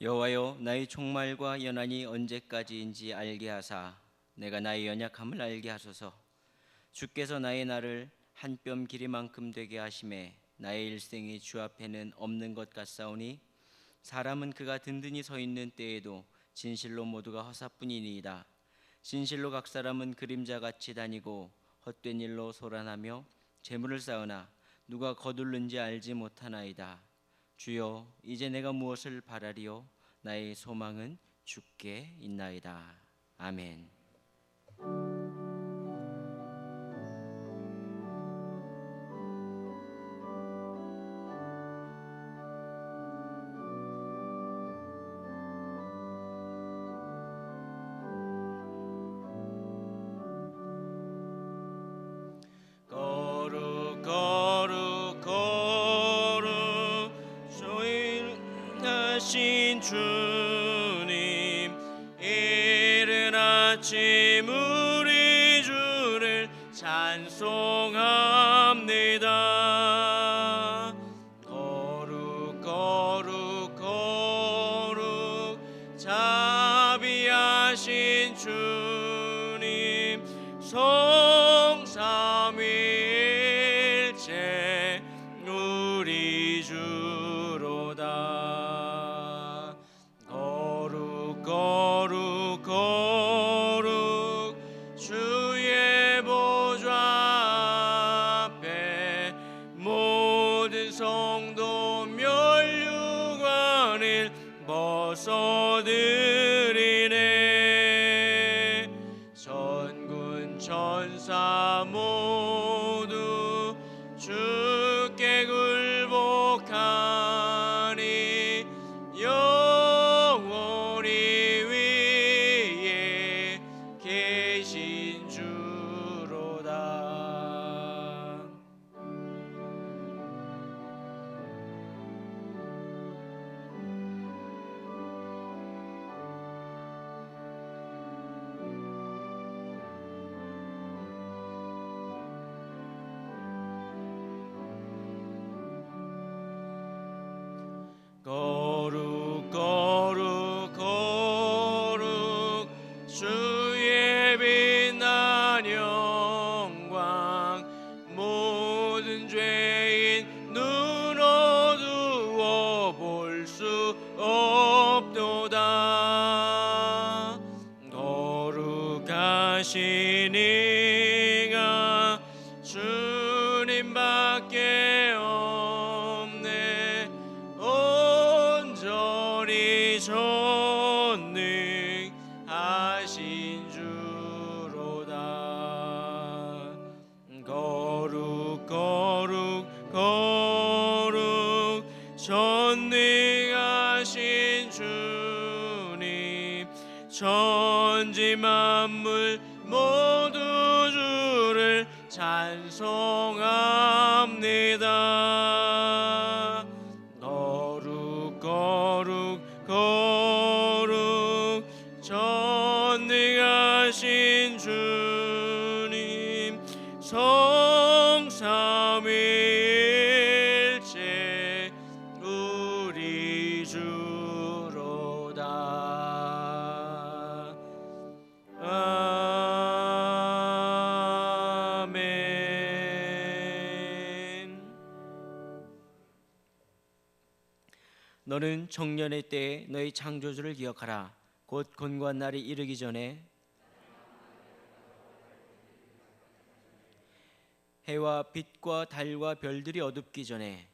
여호와여, 나의 종말과 연한이 언제까지인지 알게 하사 내가 나의 연약함을 알게 하소서. 주께서 나의 날을 한 뼘 길이만큼 되게 하심에 나의 일생이 주 앞에는 없는 것 같사오니 사람은 그가 든든히 서 있는 때에도 진실로 모두가 허사뿐이니이다. 진실로 각 사람은 그림자같이 다니고 헛된 일로 소란하며 재물을 쌓으나 누가 거둘는지 알지 못하나이다. 주여, 이제 내가 무엇을 바라리요? 나의 소망은 주께 있나이다. 아멘. 거룩 거룩 거룩 조인하신 주님, 이른 아침 우리 주를 찬송합니다. 거룩 거룩 거룩 자비하신 주님, 성삼위일체 우리 주로다. 거룩 거룩 거룩 주의 보좌 앞에 모든 성도 멸류관을 벗어드리네. 전군 천사 모두 주께 굴복하니 영원히 위에 계신 주로다. 거룩 거룩 거룩 주의 빛난 영광, 모든 죄인 눈 어두워 볼 수 없도다. 거룩하신 이가 주님밖에 없네. 온전히 전능하신 주로다. 거룩 거룩 거룩 전능하신 주님, 천지 만물 모두 주를 찬송합니다. 거룩 거룩 거룩 전능하신 주님, 성삼위일체 우리 주로다. 아멘. 너는 청년의 때에 너희 창조주를 기억하라. 곧 곤고한 날이 이르기 전에 해와 빛과 달과 별들이 어둡기 전에.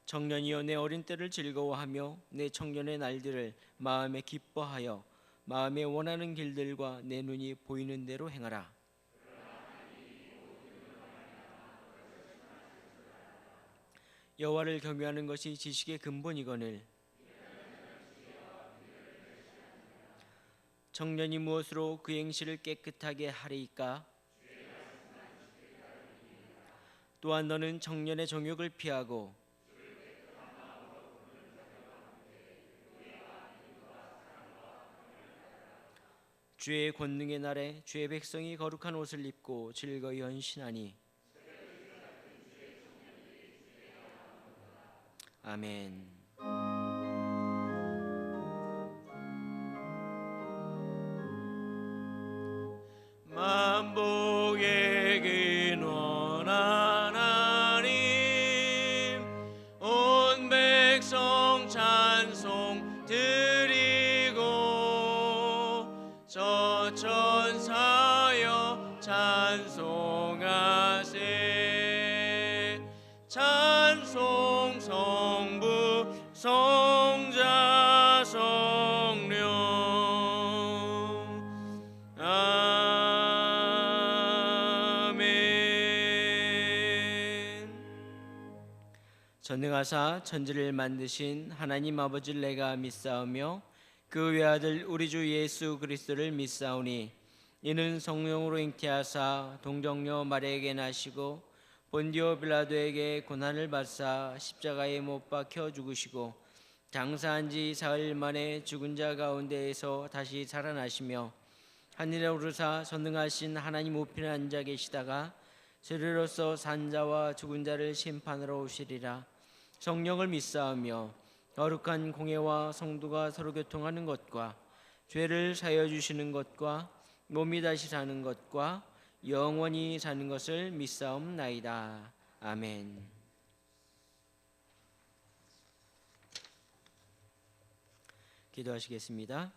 청년이여, 내 어린 때를 즐거워하며 내 청년의 날들을 마음에 기뻐하여 마음에 원하는 길들과 내 눈이 보이는 대로 행하라. 여호와를 경외하는 것이 지식의 근본이거늘 청년이 무엇으로 그 행실을 깨끗하게 하리이까? 또한 너는 청년의 정욕을 피하고 주의 권능의 날에 주의 백성이 거룩한 옷을 입고 즐거이 헌신하니 아멘. 만복의 근원한 하나님 온 백성 찬송 드리고 저천사여 찬송하세. 찬송 성부 성자 성령 전능하사 천지를 만드신 하나님 아버지를 내가 믿사오며 그 외아들 우리 주 예수 그리스도를 믿사오니 이는 성령으로 잉태하사 동정녀 마리아에게 나시고 본디오 빌라도에게 고난을 받사 십자가에 못 박혀 죽으시고 장사한 지 사흘 만에 죽은 자 가운데에서 다시 살아나시며 하늘에 오르사 전능하신 하나님 우편에 앉아 계시다가 세례로서 산자와 죽은 자를 심판하러 오시리라. 성령을 믿사오며 거룩한 공회와 성도가 서로 교통하는 것과 죄를 사하여 주시는 것과 몸이 다시 사는 것과 영원히 사는 것을 믿사옵나이다. 아멘. 기도하시겠습니다.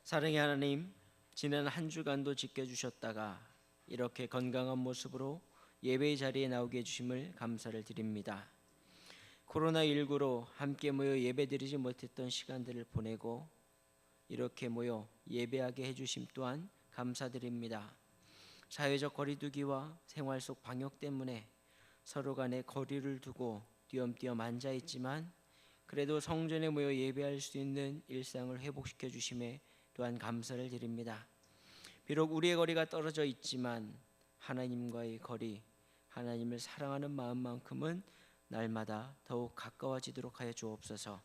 사랑의 하나님, 지난 한 주간도 지켜주셨다가 이렇게 건강한 모습으로 예배의 자리에 나오게 해주심을 감사를 드립니다. 코로나19로 함께 모여 예배드리지 못했던 시간들을 보내고 이렇게 모여 예배하게 해주심 또한 감사드립니다. 사회적 거리두기와 생활 속 방역 때문에 서로 간에 거리를 두고 띄엄띄엄 앉아있지만 그래도 성전에 모여 예배할 수 있는 일상을 회복시켜 주심에 또한 감사를 드립니다. 비록 우리의 거리가 떨어져 있지만 하나님과의 거리, 하나님을 사랑하는 마음만큼은 날마다 더욱 가까워지도록 하여 주옵소서.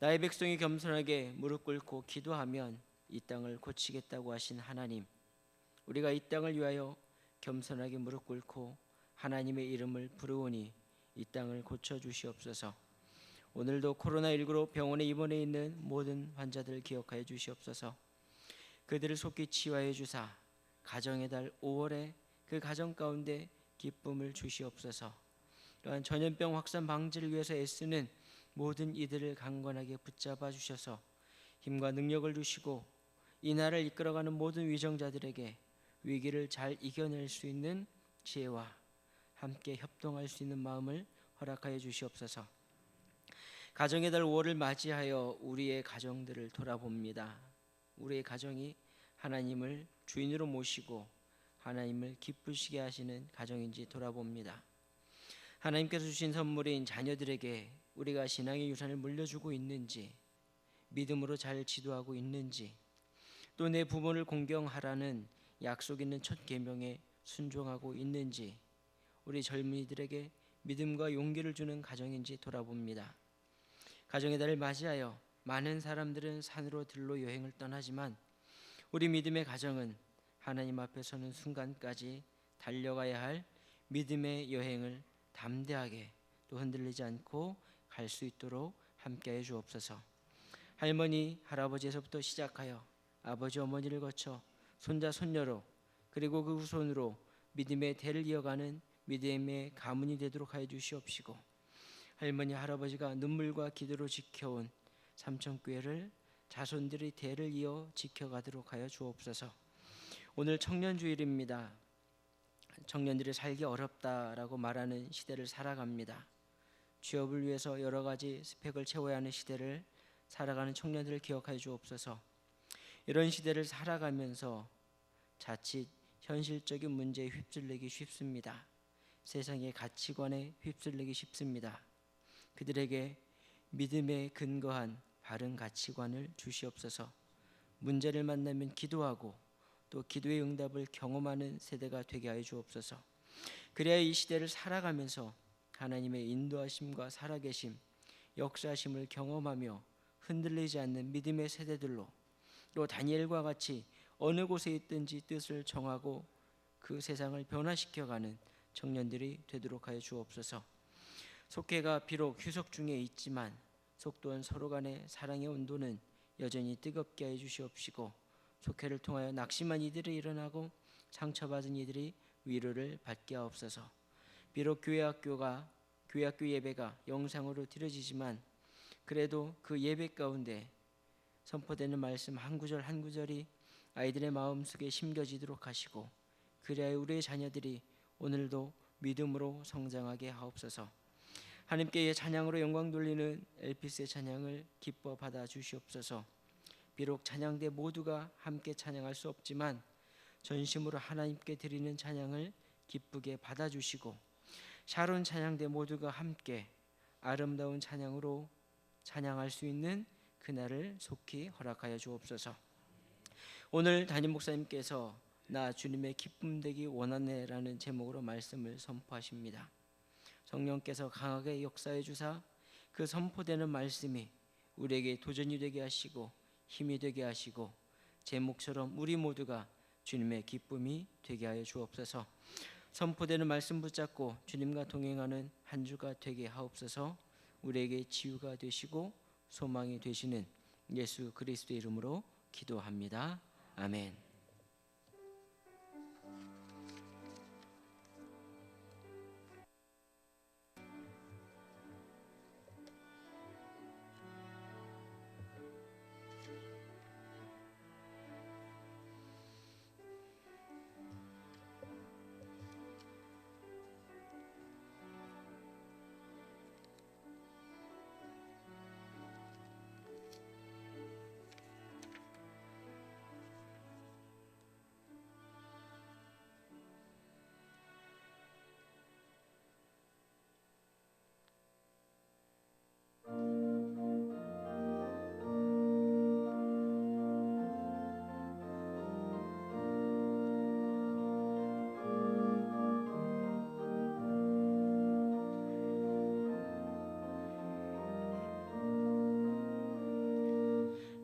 나의 백성이 겸손하게 무릎 꿇고 기도하면 이 땅을 고치겠다고 하신 하나님, 우리가 이 땅을 위하여 겸손하게 무릎 꿇고 하나님의 이름을 부르오니 이 땅을 고쳐주시옵소서. 오늘도 코로나19로 병원에 입원해 있는 모든 환자들 기억하여 주시옵소서. 그들을 속히 치유하여 주사 가정의 달 5월에 그 가정 가운데 기쁨을 주시옵소서. 또한 전염병 확산 방지를 위해서 애쓰는 모든 이들을 강건하게 붙잡아 주셔서 힘과 능력을 주시고 이 나라를 이끌어가는 모든 위정자들에게 위기를 잘 이겨낼 수 있는 지혜와 함께 협동할 수 있는 마음을 허락하여 주시옵소서. 가정의 달 5월을 맞이하여 우리의 가정들을 돌아봅니다. 우리의 가정이 하나님을 주인으로 모시고 하나님을 기쁘시게 하시는 가정인지 돌아봅니다. 하나님께서 주신 선물인 자녀들에게 우리가 신앙의 유산을 물려주고 있는지, 믿음으로 잘 지도하고 있는지, 또 내 부모를 공경하라는 약속 있는 첫 계명에 순종하고 있는지, 우리 젊은이들에게 믿음과 용기를 주는 가정인지 돌아봅니다. 가정의 달을 맞이하여 많은 사람들은 산으로 들로 여행을 떠나지만 우리 믿음의 가정은 하나님 앞에 서는 순간까지 달려가야 할 믿음의 여행을 담대하게 또 흔들리지 않고 갈 수 있도록 함께해 주옵소서. 할머니, 할아버지에서부터 시작하여 아버지, 어머니를 거쳐 손자, 손녀로 그리고 그 후손으로 믿음의 대를 이어가는 믿음의 가문이 되도록 하여 주시옵시고, 할머니, 할아버지가 눈물과 기도로 지켜온 삼천교회를 자손들이 대를 이어 지켜가도록 하여 주옵소서. 오늘 청년주일입니다. 청년들이 살기 어렵다라고 말하는 시대를 살아갑니다. 취업을 위해서 여러 가지 스펙을 채워야 하는 시대를 살아가는 청년들을 기억하여 주옵소서. 이런 시대를 살아가면서 자칫 현실적인 문제에 휩쓸리기 쉽습니다. 세상의 가치관에 휩쓸리기 쉽습니다. 그들에게 믿음에 근거한 바른 가치관을 주시옵소서. 문제를 만나면 기도하고 또 기도의 응답을 경험하는 세대가 되게 하여 주옵소서. 그래야 이 시대를 살아가면서 하나님의 인도하심과 살아계심, 역사하심을 경험하며 흔들리지 않는 믿음의 세대들로, 또 다니엘과 같이 어느 곳에 있든지 뜻을 정하고 그 세상을 변화시켜가는 청년들이 되도록 하여 주옵소서. 속회가 비록 휴석 중에 있지만 속도원 서로 간의 사랑의 온도는 여전히 뜨겁게 해 주시옵시고, 속회를 통하여 낙심한 이들이 일어나고 상처받은 이들이 위로를 받게 하옵소서. 비록 교회학교 예배가 영상으로 드려지지만 그래도 그 예배 가운데 선포되는 말씀 한 구절 한 구절이 아이들의 마음속에 심겨지도록 하시고, 그리하여 우리의 자녀들이 오늘도 믿음으로 성장하게 하옵소서. 하나님께 찬양으로 영광 돌리는 엘피스의 찬양을 기뻐 받아 주시옵소서. 비록 찬양대 모두가 함께 찬양할 수 없지만 전심으로 하나님께 드리는 찬양을 기쁘게 받아주시고, 샤론 찬양대 모두가 함께 아름다운 찬양으로 찬양할 수 있는 그날을 속히 허락하여 주옵소서. 오늘 담임 목사님께서 나 주님의 기쁨 되기 원하네라는 제목으로 말씀을 선포하십니다. 성령께서 강하게 역사해 주사 그 선포되는 말씀이 우리에게 도전이 되게 하시고 힘이 되게 하시고, 제목처럼 우리 모두가 주님의 기쁨이 되게 하여 주옵소서. 선포되는 말씀 붙잡고 주님과 동행하는 한 주가 되게 하옵소서. 우리에게 치유가 되시고 소망이 되시는 예수 그리스도의 이름으로 기도합니다. 아멘.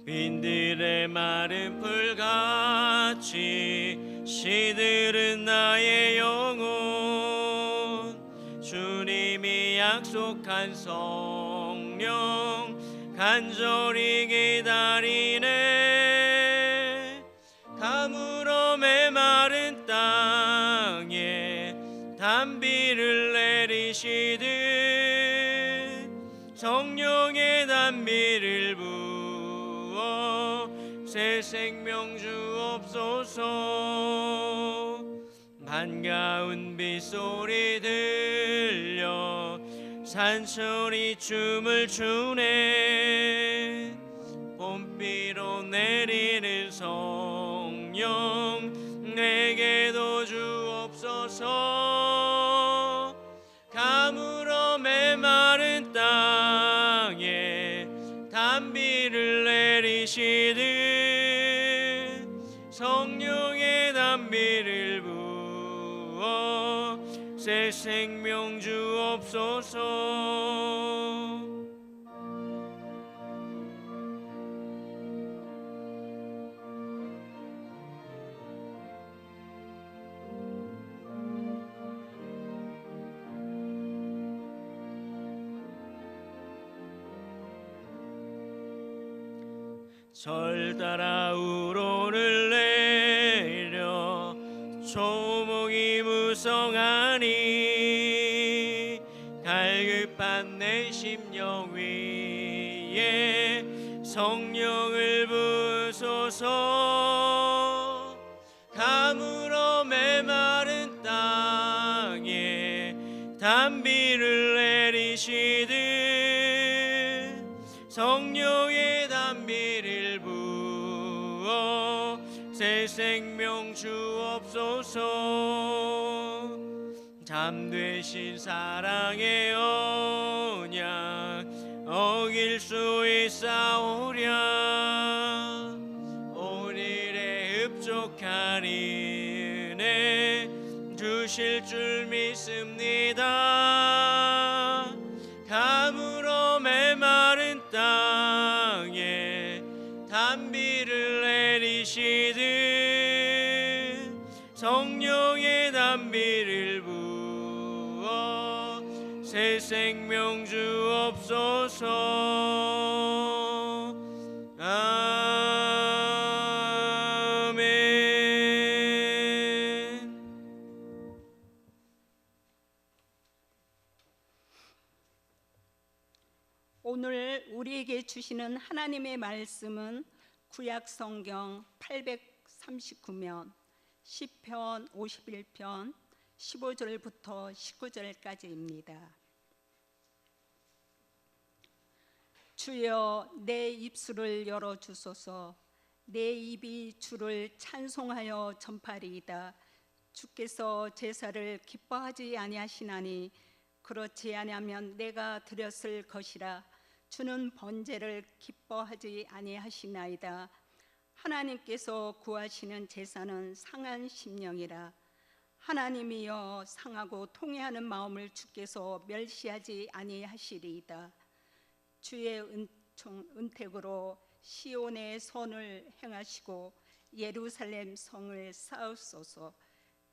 빈들의 마른 풀같이 시들은 나의 영혼, 주님이 약속한 성령 간절히 기다리네. 가물어 메마른 땅에 단비를 내리시듯 성령의 단비를 새 생명 주옵소서. 반가운 빗소리 들려 산소리 춤을 추네. 봄비로 내리는 성령 내게도 주옵소서. 가물어 메마른 땅에 단비를 내리시듯 성령의 단비를 부어 새 생명 주옵소서. 절 따라 우로를 내려 초목이 무성하니 갈급한 내 심령 위에 성령을 부소서. 가물어 메마른 땅에 단비를 내리시듯 성령의 단비를 부어 새 생명 주옵소서. 잠되신 사랑의 언약 어길 수 있사오랴. 오늘의 흡족한 은혜 주실 줄 믿습니다. 가물어 메마른 땅에 단비를 내리시듯 성령의 단비를 부어 새 생명 주옵소서. 아멘. 오늘 우리에게 주시는 하나님의 말씀은 구약 성경 839면 시편 51편 15절부터 19절까지입니다. 주여 내 입술을 열어 주소서. 내 입이 주를 찬송하여 전파리이다. 주께서 제사를 기뻐하지 아니하시나니 그렇지 아니하면 내가 드렸을 것이라. 주는 번제를 기뻐하지 아니하시나이다. 하나님께서 구하시는 제사는 상한 심령이라. 하나님이여 상하고 통회하는 마음을 주께서 멸시하지 아니하시리이다. 주의 은택으로 시온의 선을 행하시고 예루살렘 성을 쌓으소서.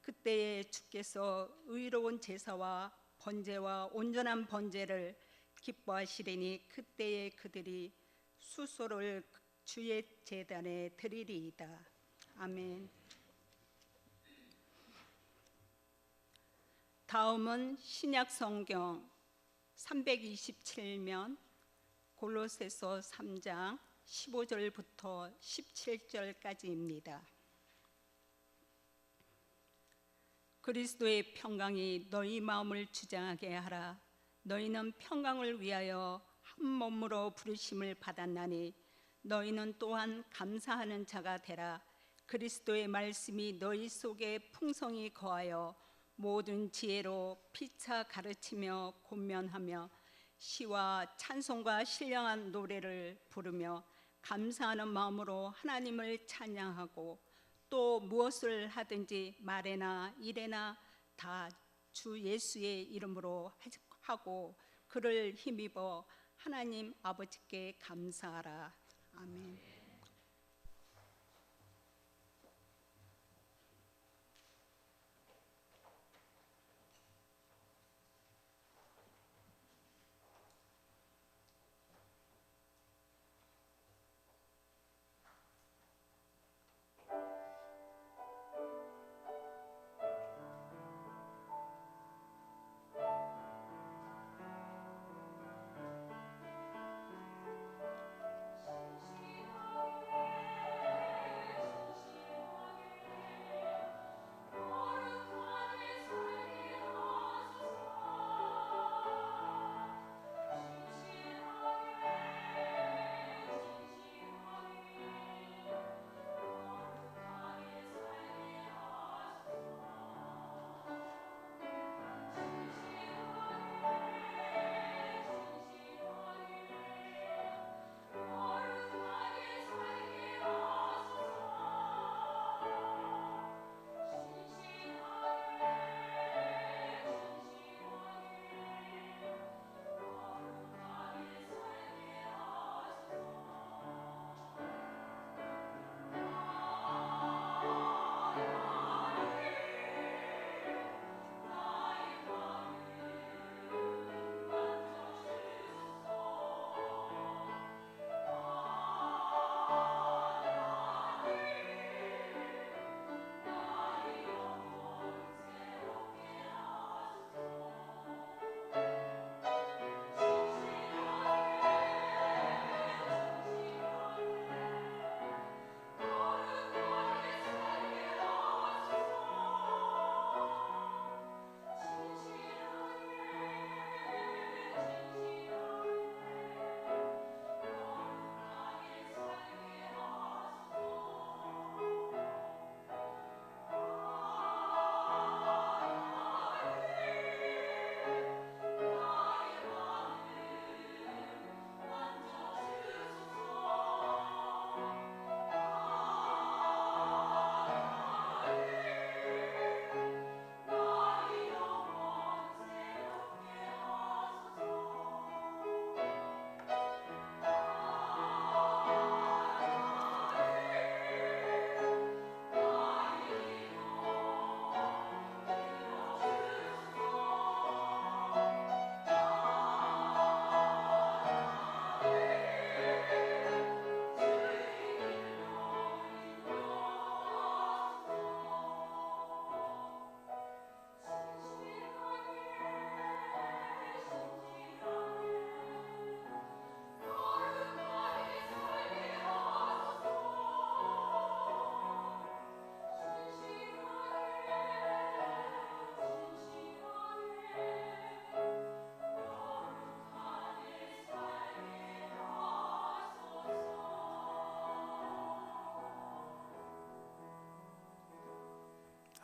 그때에 주께서 의로운 제사와 번제와 온전한 번제를 기뻐하시리니 그때에 그들이 수소를 주의 제단에 드리리이다. 아멘. 다음은 신약 성경 327면 골로새서 3장 15절부터 17절까지입니다. 그리스도의 평강이 너희 마음을 주장하게 하라. 너희는 평강을 위하여 한 몸으로 부르심을 받았나니 너희는 또한 감사하는 자가 되라. 그리스도의 말씀이 너희 속에 풍성히 거하여 모든 지혜로 피차 가르치며 권면하며 시와 찬송과 신령한 노래를 부르며 감사하는 마음으로 하나님을 찬양하고 또 무엇을 하든지 말에나 일에나 다 주 예수의 이름으로 하고 그를 힘입어 하나님 아버지께 감사하라. 아멘.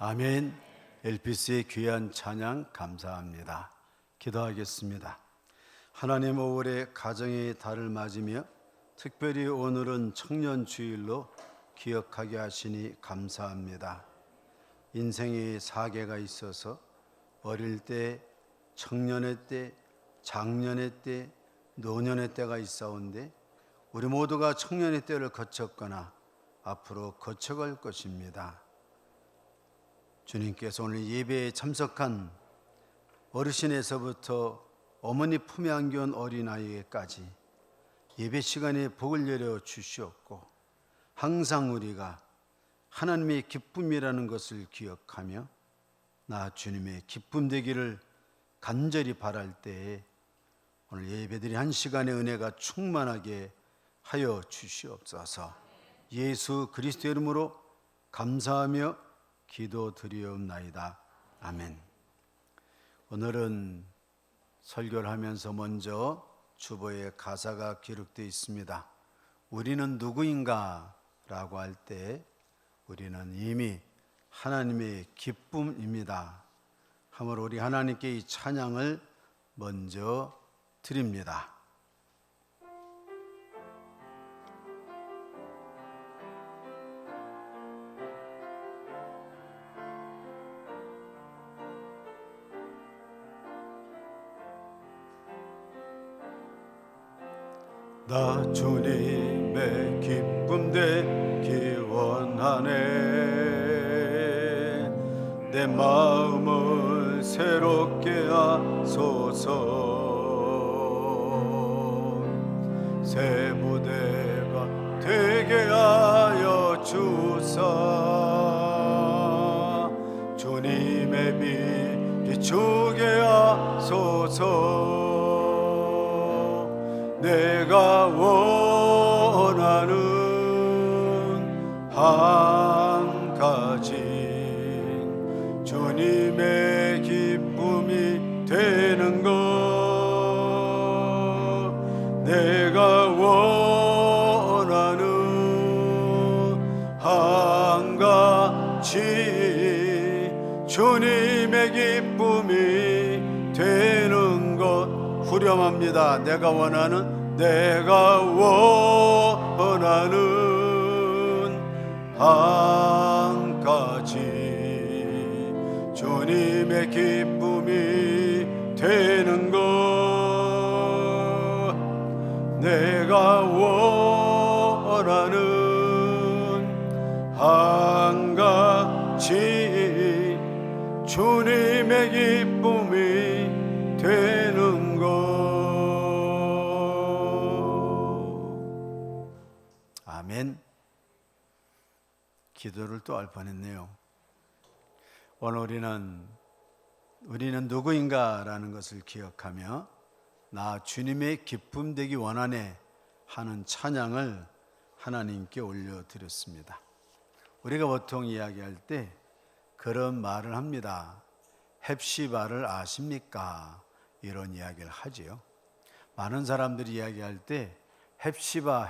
아멘. 엘피스의 귀한 찬양 감사합니다. 기도하겠습니다. 하나님 5월의 가정의 달을 맞으며 특별히 오늘은 청년주일로 기억하게 하시니 감사합니다. 인생의 사계가 있어서 어릴 때, 청년의 때, 장년의 때, 노년의 때가 있사온데 우리 모두가 청년의 때를 거쳤거나 앞으로 거쳐갈 것입니다. 주님께서 오늘 예배에 참석한 어르신에서부터 어머니 품에 안겨온 어린아이에까지 예배 시간에 복을 내려 주시옵고 항상 우리가 하나님의 기쁨이라는 것을 기억하며 나 주님의 기쁨 되기를 간절히 바랄 때에 오늘 예배드린 한 시간의 은혜가 충만하게 하여 주시옵소서. 예수 그리스도의 이름으로 감사하며 기도드리옵나이다. 아멘. 오늘은 설교를 하면서 먼저 주보의 가사가 기록되어 있습니다. 우리는 누구인가? 라고 할 때 우리는 이미 하나님의 기쁨입니다. 하므로 우리 하나님께 이 찬양을 먼저 드립니다. 나 주님의 기쁨 되기 원하네. 내 마음을 새롭게 하소서. 새 무대가 되게 하여 주사. 주님의 빛 비추게 하소서. 내가 원하는 한 가지 주님의 기쁨이 되는 것. 내가 원하는 한 가지 주님의 기쁨이 되는 것. 후렴합니다. 내가 원하는 한 가지 주님의 기쁨이 되는 것. 내가 원하는 한 가지 주님의 기쁨이 되는 것. 아멘. 기도를 또 할 뻔했네요. 오늘 우리는 누구인가 라는 것을 기억하며 나 주님의 기쁨 되기 원하네 하는 찬양을 하나님께 올려드렸습니다. 우리가 보통 이야기할 때 그런 말을 합니다. 헵시바를 아십니까? 이런 이야기를 하지요. 많은 사람들이 이야기할 때 헵시바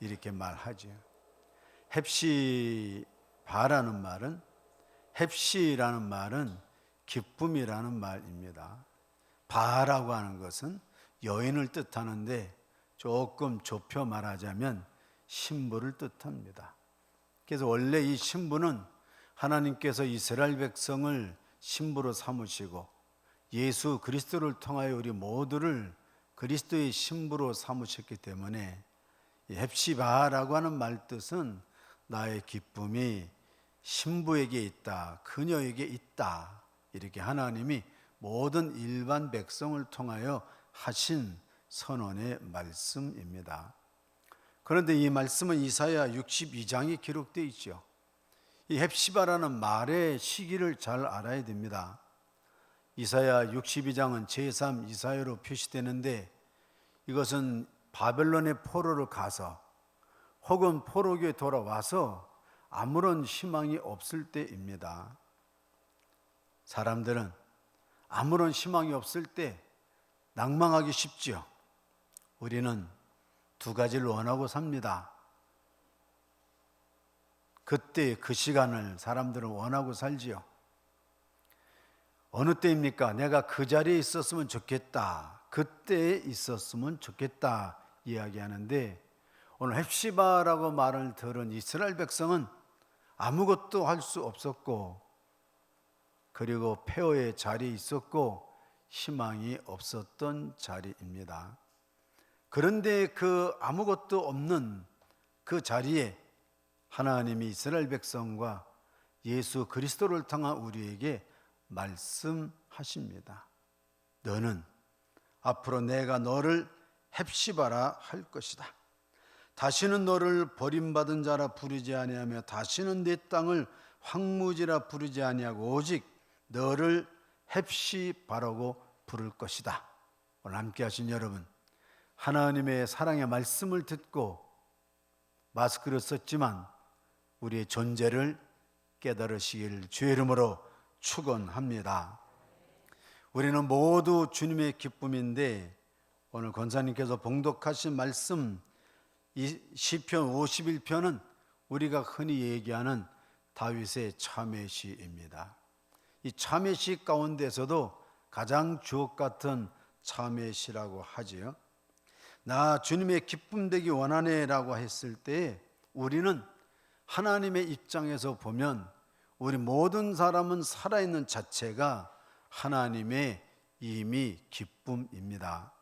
이렇게 말하죠. 헵시바라는 말은, 헵시라는 말은 기쁨이라는 말입니다. 바라고 하는 것은 여인을 뜻하는데 조금 좁혀 말하자면 신부를 뜻합니다. 그래서 원래 이 신부는 하나님께서 이스라엘 백성을 신부로 삼으시고 예수 그리스도를 통하여 우리 모두를 그리스도의 신부로 삼으셨기 때문에 헵시바라고 하는 말 뜻은 나의 기쁨이 신부에게 있다, 그녀에게 있다, 이렇게 하나님이 모든 일반 백성을 통하여 하신 선언의 말씀입니다. 그런데 이 말씀은 이사야 62장에 기록되어 있죠. 이 헵시바라는 말의 시기를 잘 알아야 됩니다. 이사야 62장은 제3 이사야로 표시되는데 이것은 바벨론의 포로를 가서 혹은 포로기에 돌아와서 아무런 희망이 없을 때입니다. 사람들은 아무런 희망이 없을 때 낭망하기 쉽지요. 우리는 두 가지를 원하고 삽니다. 그때 그 시간을 사람들은 원하고 살지요. 어느 때입니까? 내가 그 자리에 있었으면 좋겠다, 그때에 있었으면 좋겠다 이야기하는데, 오늘 헵시바라고 말을 들은 이스라엘 백성은 아무것도 할 수 없었고, 그리고 폐허의 자리에 있었고 희망이 없었던 자리입니다. 그런데 그 아무것도 없는 그 자리에 하나님이 이스라엘 백성과 예수 그리스도를 통한 우리에게 말씀하십니다. 너는 앞으로 내가 너를 헵시바라 할 것이다. 다시는 너를 버림받은 자라 부르지 아니하며 다시는 내 땅을 황무지라 부르지 아니하고 오직 너를 헵시바라고 부를 것이다. 오늘 함께 하신 여러분, 하나님의 사랑의 말씀을 듣고 마스크를 썼지만 우리의 존재를 깨달으시길 주의 이름으로 축원합니다. 우리는 모두 주님의 기쁨인데, 오늘 권사님께서 봉독하신 말씀 이 시편 51편은 우리가 흔히 얘기하는 다윗의 참회시입니다. 이 참회시 가운데서도 가장 주옥 같은 참회시라고 하지요. 나 주님의 기쁨 되기 원하네 라고 했을 때 우리는 하나님의 입장에서 보면 우리 모든 사람은 살아있는 자체가 하나님의 이미 기쁨입니다.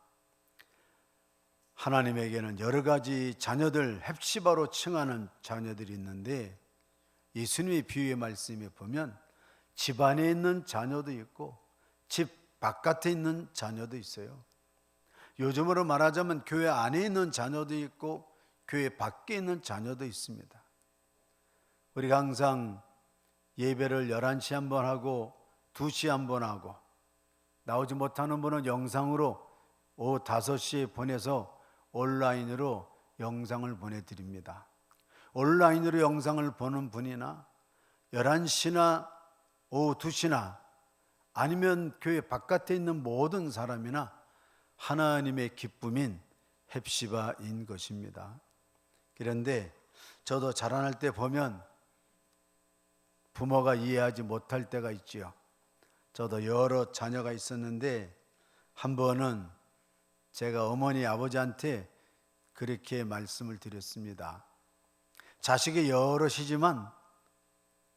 하나님에게는 여러 가지 자녀들, 헵시바로 칭하는 자녀들이 있는데, 예수님의 비유의 말씀에 보면 집 안에 있는 자녀도 있고 집 바깥에 있는 자녀도 있어요. 요즘으로 말하자면 교회 안에 있는 자녀도 있고 교회 밖에 있는 자녀도 있습니다. 우리가 항상 예배를 11시 한 번 하고 2시 한 번 하고, 나오지 못하는 분은 영상으로 오후 5시에 보내서 온라인으로 영상을 보내드립니다. 온라인으로 영상을 보는 분이나 11시나 오후 2시나 아니면 교회 바깥에 있는 모든 사람이나 하나님의 기쁨인 헵시바인 것입니다. 그런데 저도 자라날 때 보면 부모가 이해하지 못할 때가 있지요. 저도 여러 자녀가 있었는데 한 번은 제가 어머니 아버지한테 그렇게 말씀을 드렸습니다. 자식이 여럿이지만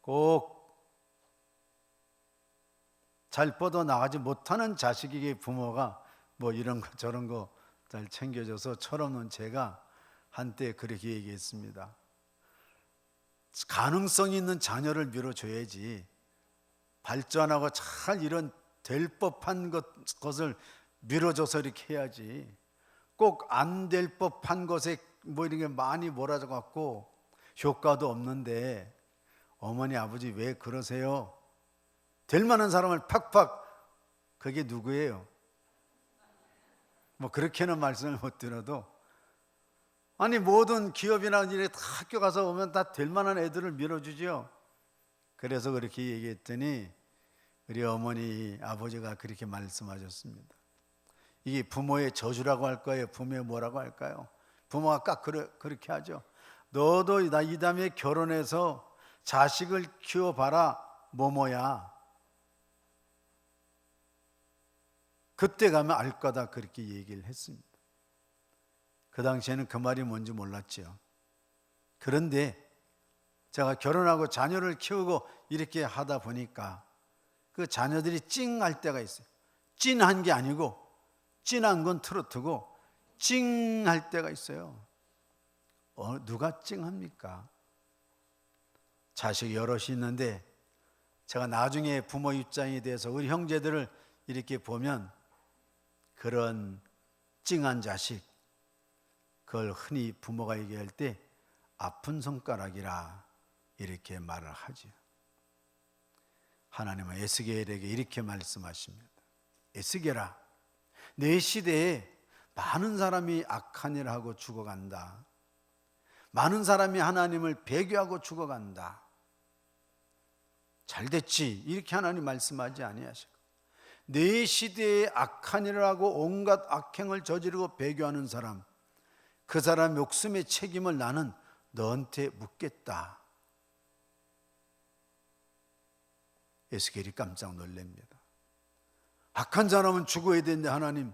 꼭 잘 뻗어나가지 못하는 자식에게 부모가 뭐 이런 거 저런 거 잘 챙겨줘서 철없는 제가 한때 그렇게 얘기했습니다. 가능성 있는 자녀를 밀어줘야지, 발전하고 잘 이런 될 법한 것을 밀어줘서 이렇게 해야지, 꼭 안 될 법한 것에 뭐 이런 게 많이 몰아져 갖고 효과도 없는데 어머니 아버지 왜 그러세요? 될 만한 사람을 팍팍, 그게 누구예요? 뭐 그렇게는 말씀을 못 드려도, 아니 모든 기업이나 일에 다 학교 가서 오면 다 될 만한 애들을 밀어주죠. 그래서 그렇게 얘기했더니 우리 어머니 아버지가 그렇게 말씀하셨습니다. 이게 부모의 저주라고 할까요? 부모의 뭐라고 할까요? 부모가 딱 그렇게 하죠. 너도 이 다음에 결혼해서 자식을 키워봐라 뭐뭐야. 그때 가면 알 거다, 그렇게 얘기를 했습니다. 그 당시에는 그 말이 뭔지 몰랐죠. 그런데 제가 결혼하고 자녀를 키우고 이렇게 하다 보니까 그 자녀들이 찡할 때가 있어요. 찐한 게 아니고, 찐한 건 트로트고 찡할 때가 있어요. 누가 찡합니까? 자식이 여럿이 있는데 제가 나중에 부모 입장이 돼서 우리 형제들을 이렇게 보면 그런 찡한 자식, 그걸 흔히 부모가 얘기할 때 아픈 손가락이라 이렇게 말을 하죠. 하나님은 에스겔에게 이렇게 말씀하십니다. 에스겔아, 내 시대에 많은 사람이 악한 일을 하고 죽어간다. 많은 사람이 하나님을 배교하고 죽어간다. 잘됐지, 이렇게 하나님 말씀하지 아니하시고, 내 시대에 악한 일을 하고 온갖 악행을 저지르고 배교하는 사람, 그 사람 목숨의 책임을 나는 너한테 묻겠다. 에스겔이 깜짝 놀랍니다. 악한 사람은 죽어야 되는데 하나님,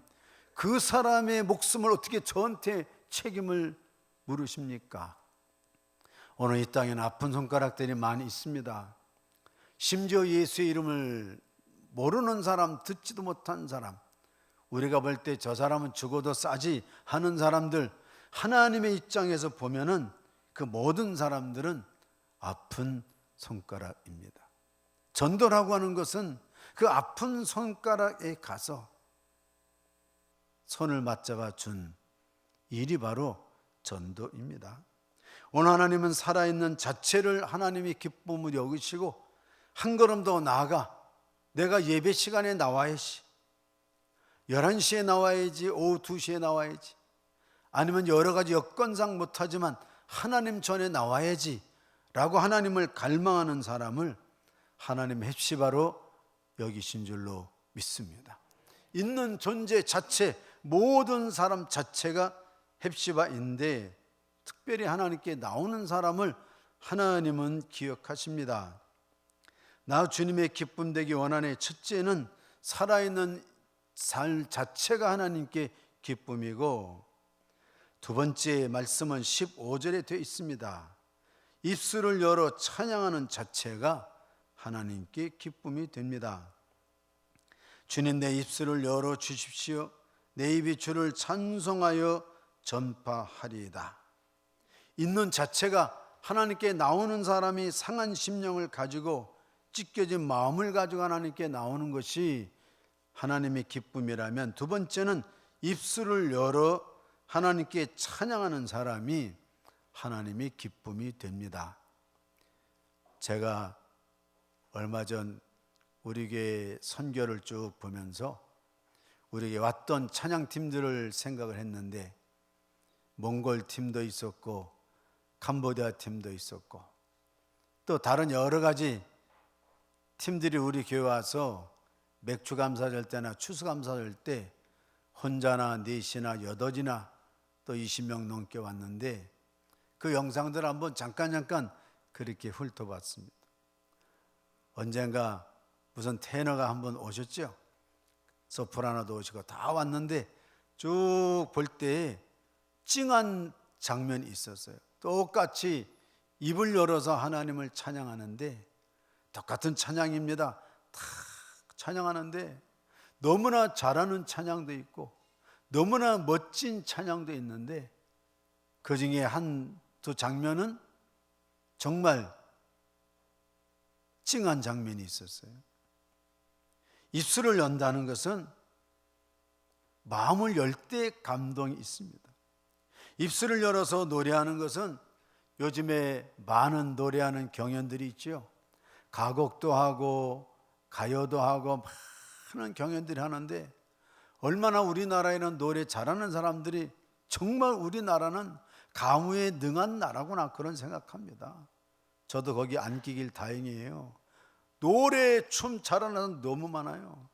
그 사람의 목숨을 어떻게 저한테 책임을 물으십니까? 오늘 이 땅에는 아픈 손가락들이 많이 있습니다. 심지어 예수의 이름을 모르는 사람, 듣지도 못한 사람, 우리가 볼 때 저 사람은 죽어도 싸지 하는 사람들, 하나님의 입장에서 보면은 그 모든 사람들은 아픈 손가락입니다. 전도라고 하는 것은 그 아픈 손가락에 가서 손을 맞잡아 준 일이 바로 전도입니다. 오늘 하나님은 살아있는 자체를 하나님이 기쁨을 여기시고 한 걸음 더 나아가 내가 예배 시간에 나와야지, 11시에 나와야지, 오후 2시에 나와야지, 아니면 여러 가지 여건상 못하지만 하나님 전에 나와야지 라고 하나님을 갈망하는 사람을 하나님 헵시바로 여기신 줄로 믿습니다. 있는 존재 자체, 모든 사람 자체가 헵시바인데 특별히 하나님께 나오는 사람을 하나님은 기억하십니다. 나 주님의 기쁨 되기 원하네. 첫째는 살아있는 삶 자체가 하나님께 기쁨이고, 두 번째 말씀은 15절에 되어 있습니다. 입술을 열어 찬양하는 자체가 하나님께 기쁨이 됩니다. 주님, 내 입술을 열어 주십시오. 내 입이 주를 찬송하여 전파하리이다. 있는 자체가 하나님께 나오는 사람이 상한 심령을 가지고 찢겨진 마음을 가지고 하나님께 나오는 것이 하나님의 기쁨이라면, 두 번째는 입술을 열어 하나님께 찬양하는 사람이 하나님의 기쁨이 됩니다. 제가 얼마 전 우리 교회 선교를 쭉 보면서 우리 교회 왔던 찬양팀들을 생각을 했는데, 몽골 팀도 있었고 캄보디아 팀도 있었고 또 다른 여러 가지 팀들이 우리 교회 와서 맥주 감사절 때나 추수 감사절 때 혼자나 넷이나 여덟이나 또 20명 넘게 왔는데, 그 영상들 한번 잠깐 그렇게 훑어봤습니다. 언젠가 무슨 테너가 한번 오셨죠. 소프라노도 오시고 다 왔는데 쭉 볼 때 찡한 장면이 있었어요. 똑같이 입을 열어서 하나님을 찬양하는데, 똑같은 찬양입니다. 다 찬양하는데 너무나 잘하는 찬양도 있고 너무나 멋진 찬양도 있는데, 그 중에 한두 장면은 정말 찡한 장면이 있었어요. 입술을 연다는 것은 마음을 열 때 감동이 있습니다. 입술을 열어서 노래하는 것은 요즘에 많은 노래하는 경연들이 있죠. 가곡도 하고 가요도 하고 많은 경연들이 하는데, 얼마나 우리나라에는 노래 잘하는 사람들이, 정말 우리나라는 가무에 능한 나라구나 그런 생각합니다. 저도 거기 안 끼길 다행이에요. 노래, 춤 잘하는 사람 너무 많아요.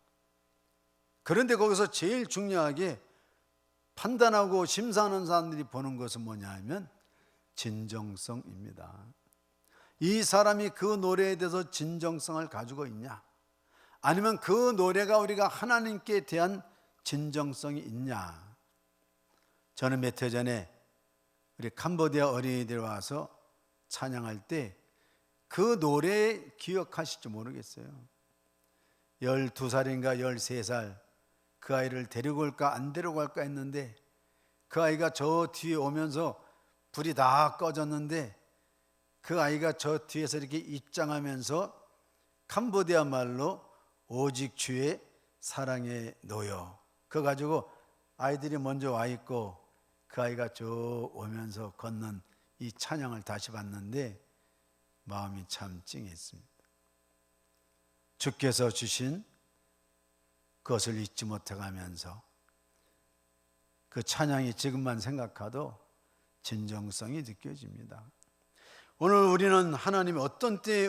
그런데 거기서 제일 중요하게 판단하고 심사하는 사람들이 보는 것은 뭐냐 하면 진정성입니다. 이 사람이 그 노래에 대해서 진정성을 가지고 있냐, 아니면 그 노래가 우리가 하나님께 대한 진정성이 있냐. 저는 몇 해 전에 우리 캄보디아 어린이들 와서 찬양할 때 그 노래 기억하실지 모르겠어요. 12살인가 13살 그 아이를 데리고 올까 안 데리고 갈까 했는데, 그 아이가 저 뒤에 오면서 불이 다 꺼졌는데 그 아이가 저 뒤에서 이렇게 입장하면서 캄보디아 말로 오직 주의 사랑에 놓여, 그거 가지고 아이들이 먼저 와 있고 그 아이가 쭉 오면서 걷는 이 찬양을 다시 봤는데 마음이 참 찡했습니다. 주께서 주신 그것을 잊지 못해가면서 그 찬양이 지금만 생각해도 진정성이 느껴집니다. 오늘 우리는 하나님이 어떤 때에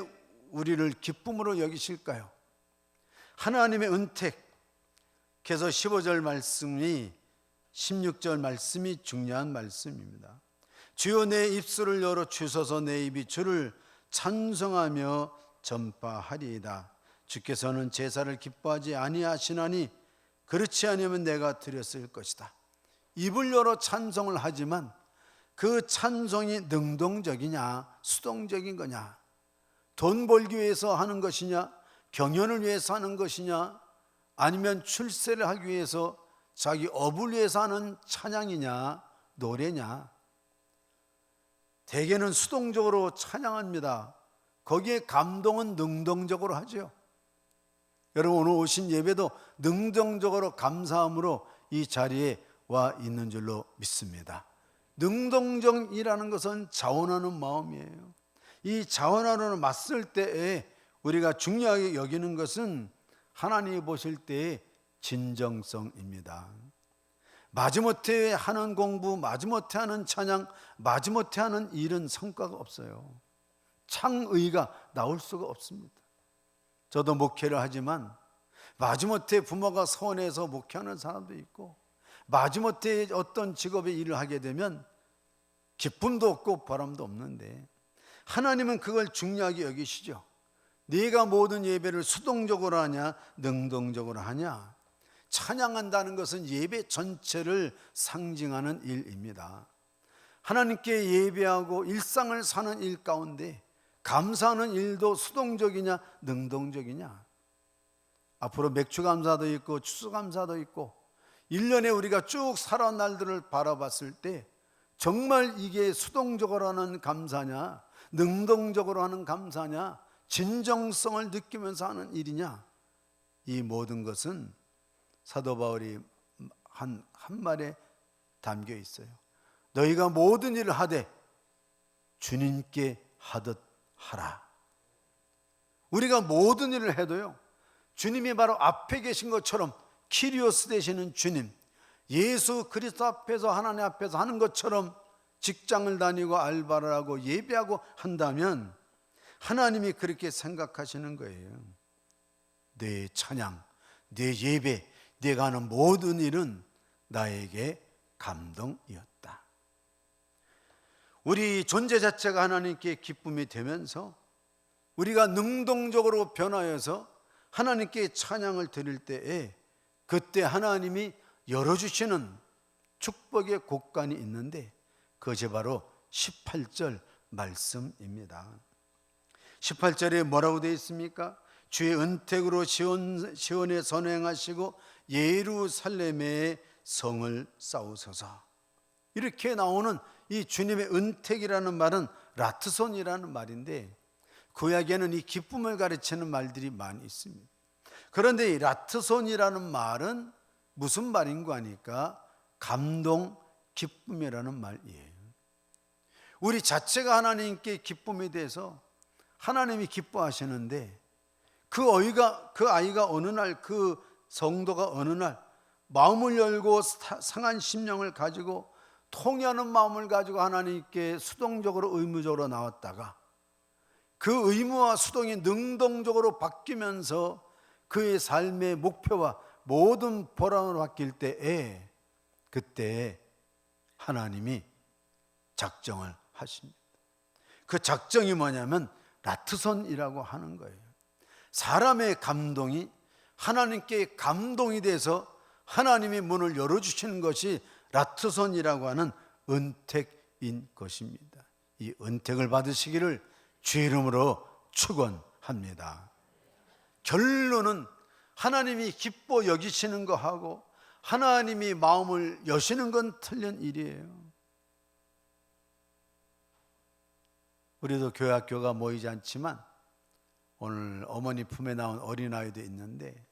우리를 기쁨으로 여기실까요? 하나님의 은택, 그래서 15절 말씀이 16절 말씀이 중요한 말씀입니다. 주여 내 입술을 열어 주소서, 내 입이 주를 찬송하며 전파하리이다. 주께서는 제사를 기뻐하지 아니하시나니 그렇지 아니하면 내가 드렸을 것이다. 입을 열어 찬송을 하지만 그 찬송이 능동적이냐 수동적인 거냐, 돈 벌기 위해서 하는 것이냐, 경연을 위해서 하는 것이냐, 아니면 출세를 하기 위해서 자기 업을 위해서 하는 찬양이냐 노래냐. 대개는 수동적으로 찬양합니다. 거기에 감동은 능동적으로 하죠. 여러분, 오늘 오신 예배도 능동적으로 감사함으로 이 자리에 와 있는 줄로 믿습니다. 능동적이라는 것은 자원하는 마음이에요. 이 자원하는 맞설 때에 우리가 중요하게 여기는 것은 하나님이 보실 때의 진정성입니다. 마지못해 하는 공부, 마지못해 하는 찬양, 마지못해 하는 일은 성과가 없어요. 창의가 나올 수가 없습니다. 저도 목회를 하지만 마지못해 부모가 서운해서 목회하는 사람도 있고, 마지못해 어떤 직업의 일을 하게 되면 기쁨도 없고 보람도 없는데, 하나님은 그걸 중요하게 여기시죠. 네가 모든 예배를 수동적으로 하냐 능동적으로 하냐. 찬양한다는 것은 예배 전체를 상징하는 일입니다. 하나님께 예배하고 일상을 사는 일 가운데 감사하는 일도 수동적이냐 능동적이냐. 앞으로 맥주감사도 있고 추수감사도 있고 1년에 우리가 쭉 살아온 날들을 바라봤을 때 정말 이게 수동적으로 하는 감사냐 능동적으로 하는 감사냐, 진정성을 느끼면서 하는 일이냐. 이 모든 것은 사도 바울이 한 말에 담겨 있어요. 너희가 모든 일을 하되 주님께 하듯 하라. 우리가 모든 일을 해도요, 주님이 바로 앞에 계신 것처럼 키리오스 되시는 주님, 예수 그리스도 앞에서 하나님 앞에서 하는 것처럼 직장을 다니고 알바를 하고 예배하고 한다면 하나님이 그렇게 생각하시는 거예요. 내 찬양, 내 예배, 내가 하는 모든 일은 나에게 감동이었다. 우리 존재 자체가 하나님께 기쁨이 되면서 우리가 능동적으로 변하여서 하나님께 찬양을 드릴 때에 그때 하나님이 열어주시는 축복의 곳간이 있는데 그것이 바로 18절 말씀입니다. 18절에 뭐라고 되어 있습니까? 주의 은택으로 시온에 선행하시고 예루살렘에 성을 쌓으소서. 이렇게 나오는 이 주님의 은택이라는 말은 라트손이라는 말인데 구약에는 이 기쁨을 가르치는 말들이 많이 있습니다. 그런데 이 라트손이라는 말은 무슨 말인가 하니까 감동, 기쁨이라는 말이에요. 우리 자체가 하나님께 기쁨이 돼서 하나님이 기뻐하시는데 그 아이가 어느 날, 그 성도가 어느 날 마음을 열고 상한 심령을 가지고 통회하는 마음을 가지고 하나님께 수동적으로 의무적으로 나왔다가 그 의무와 수동이 능동적으로 바뀌면서 그의 삶의 목표와 모든 보람으로 바뀔 때에 그때 하나님이 작정을 하십니다. 그 작정이 뭐냐면 라트손이라고 하는 거예요. 사람의 감동이 하나님께 감동이 돼서 하나님이 문을 열어주시는 것이 라트손이라고 하는 은택인 것입니다. 이 은택을 받으시기를 주의 이름으로 축원합니다. 결론은 하나님이 기뻐 여기시는 거하고 하나님이 마음을 여시는 건 틀린 일이에요. 우리도 교회 학교가 모이지 않지만 오늘 어머니 품에 나온 어린아이도 있는데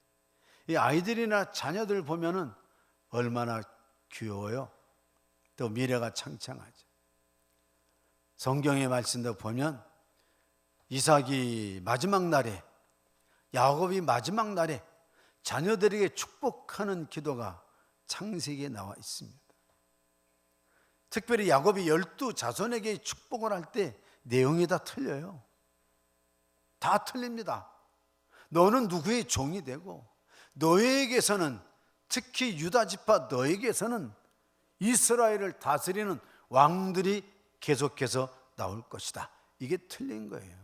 이 아이들이나 자녀들 보면은 얼마나 귀여워요. 또 미래가 창창하죠. 성경의 말씀도 보면 이삭이 마지막 날에, 야곱이 마지막 날에 자녀들에게 축복하는 기도가 창세기에 나와 있습니다. 특별히 야곱이 12자손에게 축복을 할 때 내용이 다 틀려요. 다 틀립니다. 너는 누구의 종이 되고 너에게서는, 특히 유다 지파 너에게서는 이스라엘을 다스리는 왕들이 계속해서 나올 것이다. 이게 틀린 거예요.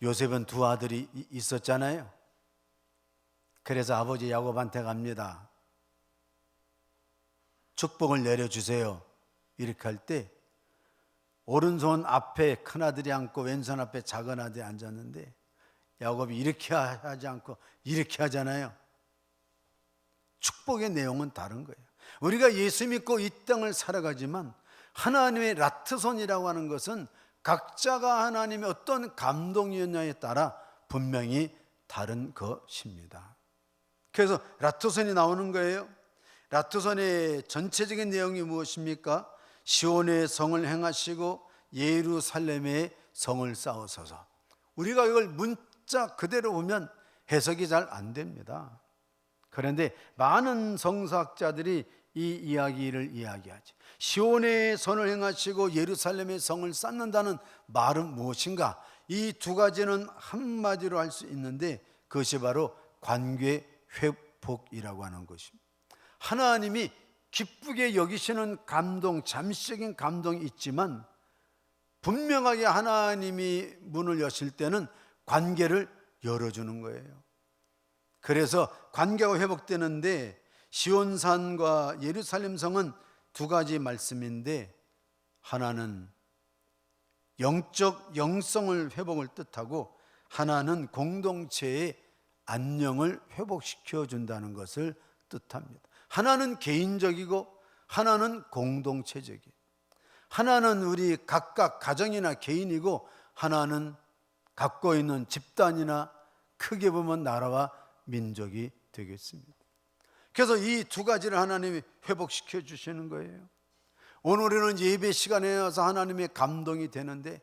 요셉은 두 아들이 있었잖아요. 그래서 아버지 야곱한테 갑니다. 축복을 내려주세요. 이렇게 할 때 오른손 앞에 큰아들이 앉고 왼손 앞에 작은아들이 앉았는데 야곱이 이렇게 하지 않고 이렇게 하잖아요. 축복의 내용은 다른 거예요. 우리가 예수 믿고 이 땅을 살아가지만 하나님의 라트손이라고 하는 것은 각자가 하나님의 어떤 감동이었냐에 따라 분명히 다른 것입니다. 그래서 라트손이 나오는 거예요. 라트손의 전체적인 내용이 무엇입니까? 시온의 성을 행하시고 예루살렘의 성을 쌓으소서. 우리가 이걸 문자 그대로 보면 해석이 잘 안 됩니다. 그런데 많은 성서학자들이 이 이야기를 이야기하죠. 시온의 성을 행하시고 예루살렘의 성을 쌓는다는 말은 무엇인가? 이 두 가지는 한마디로 할 수 있는데 그것이 바로 관계 회복이라고 하는 것입니다. 하나님이 기쁘게 여기시는 감동, 잠시적인 감동이 있지만 분명하게 하나님이 문을 여실 때는 관계를 열어주는 거예요. 그래서 관계가 회복되는데 시온산과 예루살렘 성은 두 가지 말씀인데 하나는 영적 영성을 회복을 뜻하고 하나는 공동체의 안녕을 회복시켜 준다는 것을 뜻합니다. 하나는 개인적이고 하나는 공동체적이에요. 하나는 우리 각각 가정이나 개인이고 하나는 갖고 있는 집단이나 크게 보면 나라와 민족이 되겠습니다. 그래서 이 두 가지를 하나님이 회복시켜 주시는 거예요. 오늘은 예배 시간에 와서 하나님의 감동이 되는데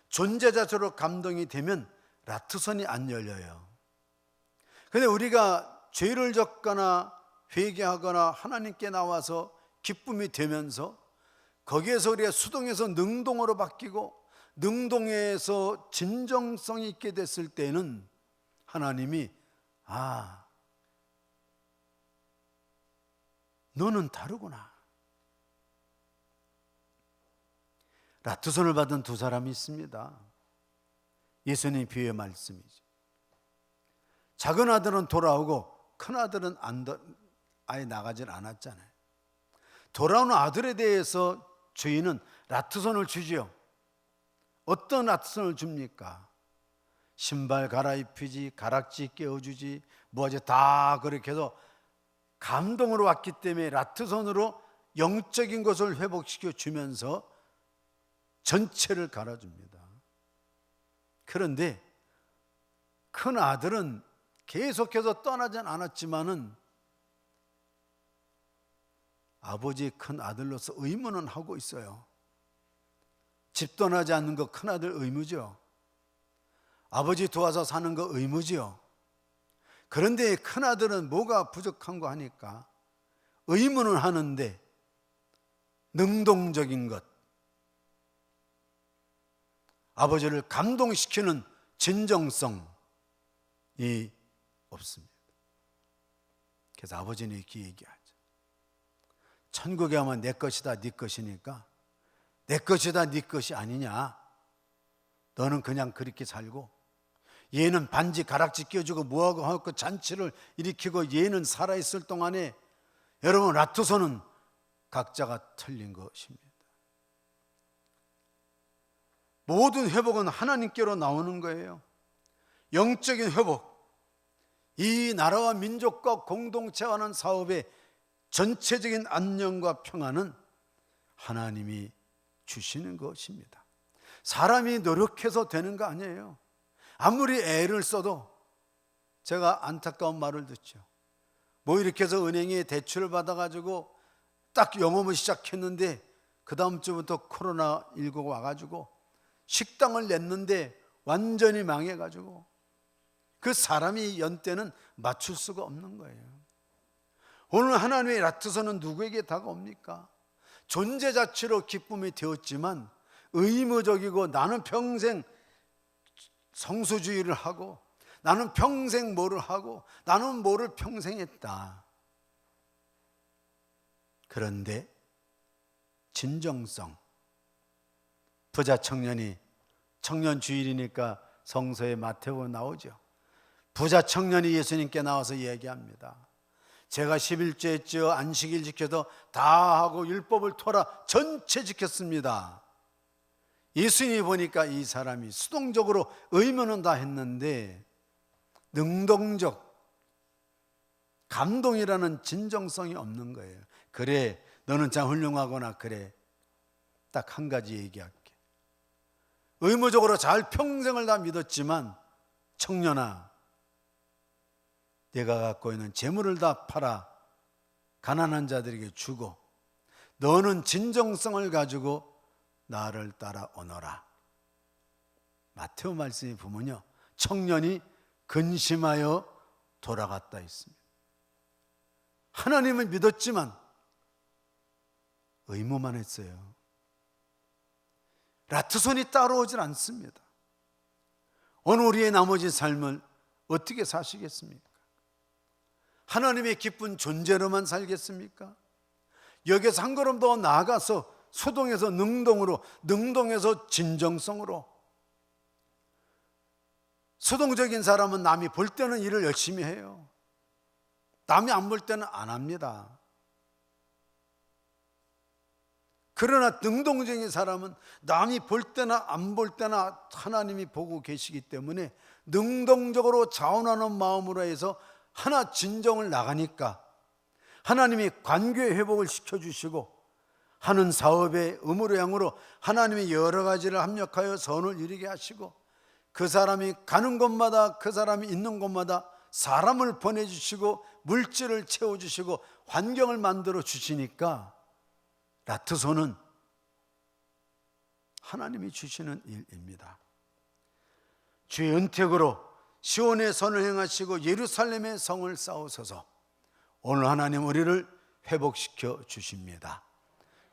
존재 자체로 감동이 되면 라트선이 안 열려요. 근데 우리가 죄를 졌거나 회개하거나 하나님께 나와서 기쁨이 되면서 거기에서 우리가 수동에서 능동으로 바뀌고 능동에서 진정성이 있게 됐을 때는 하나님이 너는 다르구나. 라트손을 받은 두 사람이 있습니다. 예수님 비유의 말씀이죠. 작은 아들은 돌아오고 큰 아들은 아예 나가질 않았잖아요. 돌아오는 아들에 대해서 주인은 라트손을 주지요. 어떤 라트손을 줍니까? 신발 갈아입히지, 가락지 깨워주지, 뭐하지 다 그렇게 해서 감동으로 왔기 때문에 라트손으로 영적인 것을 회복시켜 주면서 전체를 갈아줍니다. 그런데 큰 아들은 계속해서 떠나진 않았지만은 아버지 큰 아들로서 의무는 하고 있어요. 집 떠나지 않는 거 큰 아들 의무죠. 아버지 도와서 사는 거 의무지요. 그런데 큰 아들은 뭐가 부족한 거 하니까 의무는 하는데 능동적인 것, 아버지를 감동시키는 진정성이 없습니다. 그래서 아버지는 이렇게 얘기하죠. 천국에 오면 내 것이다 네 것이니까 내 것이다 네 것이 아니냐. 너는 그냥 그렇게 살고 얘는 반지 가락지 끼워주고 뭐하고 하고 잔치를 일으키고 얘는 살아있을 동안에 여러분 라투소는 각자가 틀린 것입니다. 모든 회복은 하나님께로 나오는 거예요. 영적인 회복, 이 나라와 민족과 공동체와 하는 사업의 전체적인 안녕과 평안은 하나님이 주시는 것입니다. 사람이 노력해서 되는 거 아니에요. 아무리 애를 써도 제가 안타까운 말을 듣죠. 뭐 이렇게 해서 은행에 대출을 받아가지고 딱 영업을 시작했는데 그 다음 주부터 코로나19가 와가지고 식당을 냈는데 완전히 망해가지고 그 사람이 연대는 맞출 수가 없는 거예요. 오늘 하나님의 라트선은 누구에게 다가옵니까? 존재 자체로 기쁨이 되었지만 의무적이고 나는 평생 성수주의를 하고 나는 평생 뭐를 하고 나는 뭐를 평생 했다. 그런데 진정성, 부자 청년이 청년 주일이니까 성서에 마태복음에 나오죠. 부자 청년이 예수님께 나와서 얘기합니다. 제가 11조 했죠. 안식일 지켜도 다 하고 율법을 토라 전체 지켰습니다. 예수님이 보니까 이 사람이 수동적으로 의무는 다 했는데 능동적 감동이라는 진정성이 없는 거예요. 그래, 너는 참 훌륭하구나. 그래, 딱 한 가지 얘기할게. 의무적으로 잘 평생을 다 믿었지만 청년아, 내가 갖고 있는 재물을 다 팔아 가난한 자들에게 주고 너는 진정성을 가지고 나를 따라오너라. 마태오 말씀이 보면요, 청년이 근심하여 돌아갔다 했습니다. 하나님을 믿었지만 의무만 했어요. 라트손이 따라오질 않습니다. 오늘 우리의 나머지 삶을 어떻게 사시겠습니까? 하나님의 기쁜 존재로만 살겠습니까? 여기서 한 걸음 더 나아가서 수동에서 능동으로, 능동에서 진정성으로. 수동적인 사람은 남이 볼 때는 일을 열심히 해요. 남이 안 볼 때는 안 합니다. 그러나 능동적인 사람은 남이 볼 때나 안 볼 때나 하나님이 보고 계시기 때문에 능동적으로 자원하는 마음으로 해서 하나 진정을 나가니까 하나님이 관계 회복을 시켜주시고 하는 사업의 의무로 양으로 하나님이 여러 가지를 합력하여 선을 이루게 하시고 그 사람이 가는 곳마다 그 사람이 있는 곳마다 사람을 보내주시고 물질을 채워주시고 환경을 만들어 주시니까 라트손은 하나님이 주시는 일입니다. 주의 은택으로 시온의 선을 행하시고 예루살렘의 성을 쌓으소서. 오늘 하나님 우리를 회복시켜 주십니다.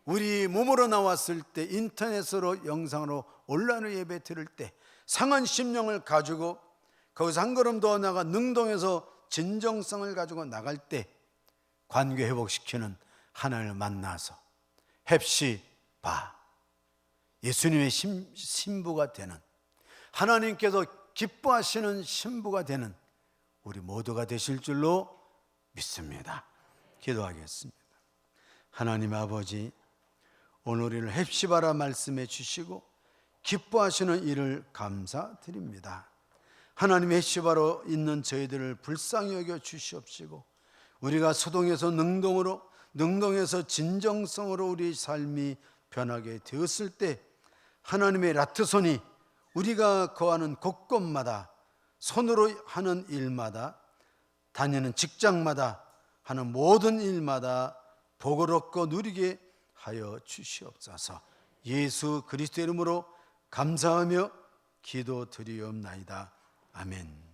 우리 몸으로 나왔을 때 인터넷으로 영상으로 온라인으로 예배 드릴 때 상한 심령을 가지고 거기서 한 걸음 더 나가 능동해서 진정성을 가지고 나갈 때 관계 회복시키는 하나님을 만나서 헵시바 예수님의 신부가 되는, 하나님께서 기뻐하시는 신부가 되는 우리 모두가 되실 줄로 믿습니다. 기도하겠습니다. 하나님 아버지, 오늘 우리를 헵시바라 말씀해 주시고 기뻐하시는 일을 감사드립니다. 하나님 헵시바로 있는 저희들을 불쌍히 여겨 주시옵시고 우리가 수동에서 능동으로, 능동에서 진정성으로 우리 삶이 변하게 되었을 때 하나님의 라트손이 우리가 거하는 곳곳마다 손으로 하는 일마다 다니는 직장마다 하는 모든 일마다 복을 얻고 누리게 하여 주시옵소서. 예수 그리스도의 이름으로 감사하며 기도드리옵나이다. 아멘.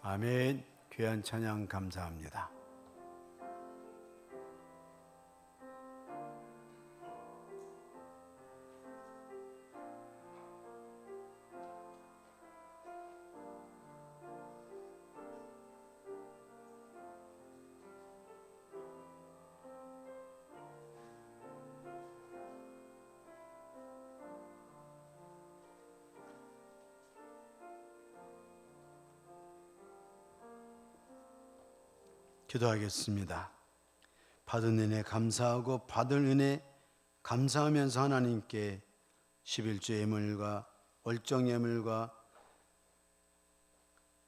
아멘. 귀한 찬양 감사합니다. 기도하겠습니다. 받은 은혜 감사하고 받을 은혜 감사하면서 하나님께 11조 예물과 월정 예물과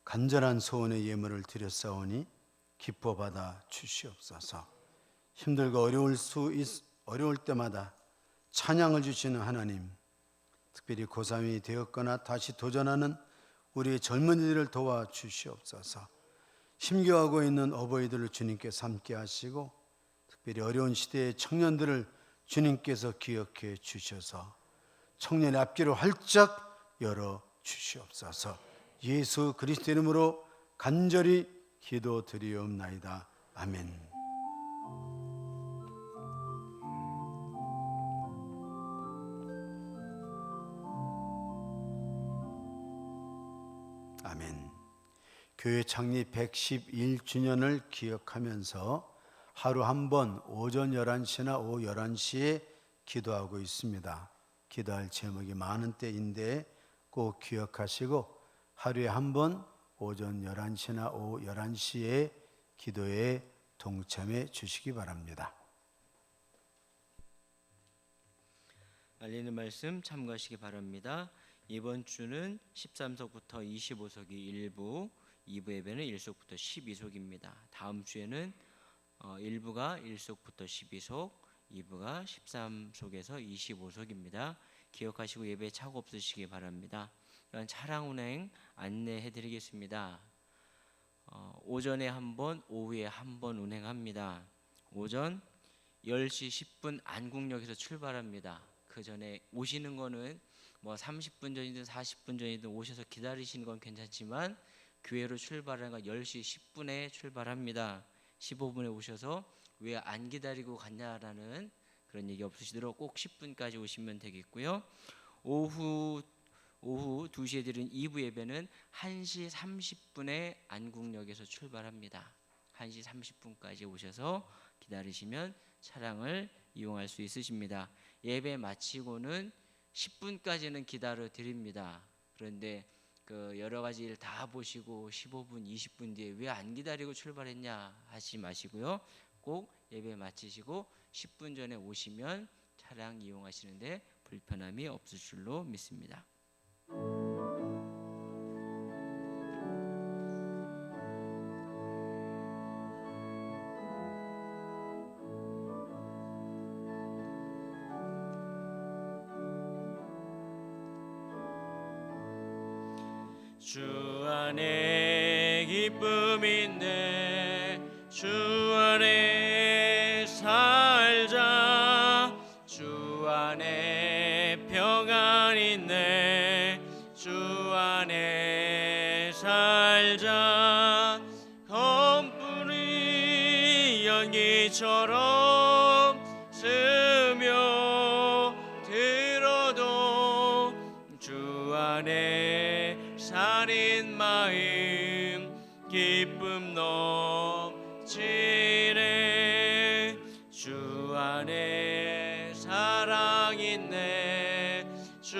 간절한 소원의 예물을 드렸사오니 기뻐 받아 주시옵소서. 힘들고 어려울 때마다 찬양을 주시는 하나님, 특별히 고3이 되었거나 다시 도전하는 우리의 젊은이들을 도와 주시옵소서. 힘겨워하고 있는 어버이들을 주님께 삼게 하시고, 특별히 어려운 시대의 청년들을 주님께서 기억해 주셔서 청년의 앞길을 활짝 열어 주시옵소서. 예수 그리스도 이름으로 간절히 기도드리옵나이다. 아멘. 아멘. 교회 창립 111주년을 기억하면서 하루 한 번 오전 11시나 오후 11시에 기도하고 있습니다. 기도할 제목이 많은 때인데 꼭 기억하시고 하루에 한 번 오전 11시나 오후 11시에 기도에 동참해 주시기 바랍니다. 알리는 말씀 참고하시기 바랍니다. 이번 주는 13석부터 25석이 1부, 2부 예배는 1석부터 12석입니다. 다음 주에는 1부가 1석부터 12석, 2부가 13석에서 25석입니다. 기억하시고 예배에 착오 없으시기 바랍니다. 또한 차량 운행 안내해 드리겠습니다. 오전에 한 번, 오후에 한 번 운행합니다. 오전 10시 10분 안국역에서 출발합니다. 그 전에 오시는 거는 뭐 30분 전이든 40분 전이든 오셔서 기다리시는 건 괜찮지만 교회로 출발하는 건 10시 10분에 출발합니다. 15분에 오셔서 왜 안 기다리고 갔냐라는 그런 얘기 없으시도록 꼭 10분까지 오시면 되겠고요. 오후 2시에 드린 2부 예배는 1시 30분에 안국역에서 출발합니다. 1시 30분까지 오셔서 기다리시면 차량을 이용할 수 있으십니다. 예배 마치고는 10분까지는 기다려 드립니다. 그런데 그 여러 가지 일 다 보시고 15분, 20분 뒤에 왜 안 기다리고 출발했냐 하지 마시고요. 꼭 예배 마치시고 10분 전에 오시면 차량 이용하시는데 불편함이 없을 줄로 믿습니다. 주 안에 기쁨 있네 주 안에 살자 주 안에 평안 있네 주 안에 살자 검불이 연기처럼 스며 들어도 주 안에 살인 마음 기쁨 넘치네 주 안에 사랑 있네 주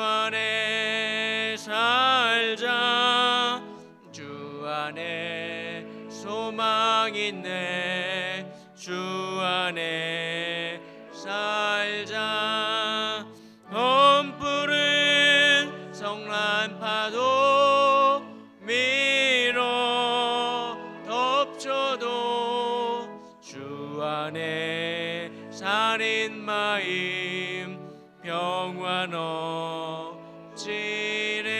안에 살자 주 안에 소망 있네 주 안에 살자 험불은 성난 파도 밀어 덮쳐도 주 안에 살인 마음 평안 없지래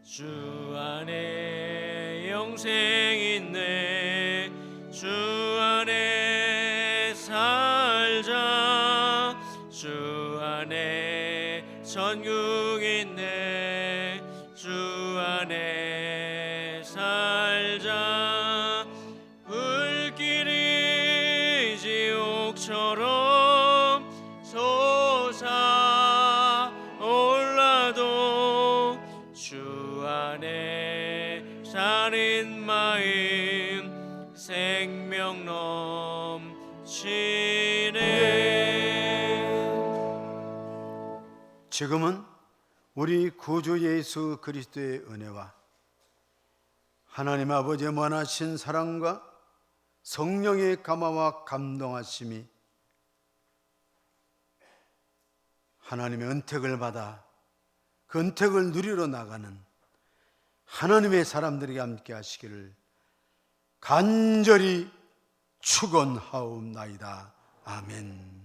주 안에 영생이 있네. 주 안에 살자. 주 안에 천국이 있네. 주 안에 살자. 불길이 지옥처럼 솟아올라도 주 안에 사는 마음 생명 넘치네. 지금은 우리 구주 예수 그리스도의 은혜와 하나님 아버지의 무한하신 사랑과 성령의 감화와 감동하심이 하나님의 은택을 받아 그 은택을 누리러 나가는 하나님의 사람들에게 함께 하시기를 간절히 축원하옵나이다. 아멘.